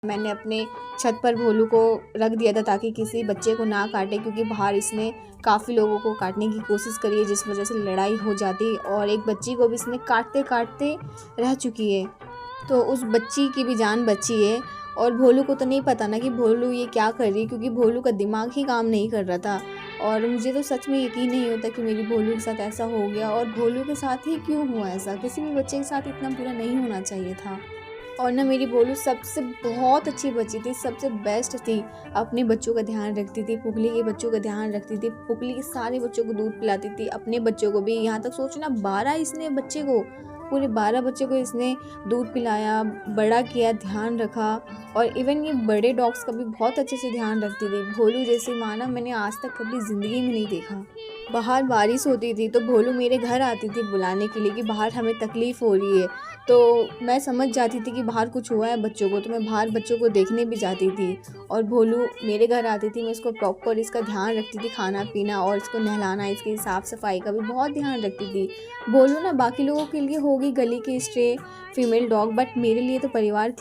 मैंने अपने छत पर भोलू को रख दिया था ताकि किसी बच्चे को ना काटे, क्योंकि बाहर इसने काफ़ी लोगों को काटने की कोशिश करी है, जिस वजह से लड़ाई हो जाती और एक बच्ची को भी इसने काटते काटते रह चुकी है। तो उस बच्ची की भी जान बची है। और भोलू को तो नहीं पता ना कि भोलू ये क्या कर रही है, क्योंकि भोलू का दिमाग ही काम नहीं कर रहा था। और मुझे तो सच में यकीन नहीं होता कि मेरी भोलू के साथ ऐसा हो गया, और भोलू के साथ ही क्यों हुआ ऐसा। किसी भी बच्चे के साथ इतना बुरा नहीं होना चाहिए था। और ना मेरी भोलू सबसे बहुत अच्छी बच्ची थी, सबसे बेस्ट थी। अपने बच्चों का ध्यान रखती थी, पुगली के बच्चों का ध्यान रखती थी, पुगली के सारे बच्चों को दूध पिलाती थी, अपने बच्चों को भी। यहाँ तक सोचो ना, 12 इसने बच्चे को, पूरे 12 बच्चे को इसने दूध पिलाया, बड़ा किया, ध्यान रखा। और इवन ये बड़े डॉग्स का भी बहुत अच्छे से ध्यान रखती थी। भोलू जैसी माँ ना मैंने आज तक कभी ज़िंदगी में नहीं देखा। बाहर बारिश होती थी तो भोलू मेरे घर आती थी बुलाने के लिए कि बाहर हमें तकलीफ़ हो रही है। तो मैं समझ जाती थी कि बाहर कुछ हुआ है बच्चों को, तो मैं बाहर बच्चों को देखने भी जाती थी। और भोलू मेरे घर आती थी, मैं इसको प्रॉपर इसका ध्यान रखती थी, खाना पीना और इसको नहलाना, इसकी साफ़ सफाई का भी बहुत ध्यान रखती थी। भोलू ना बाकी लोगों के लिए होगी गली की स्ट्रे फीमेल डॉग, बट मेरे लिए तो परिवार थी।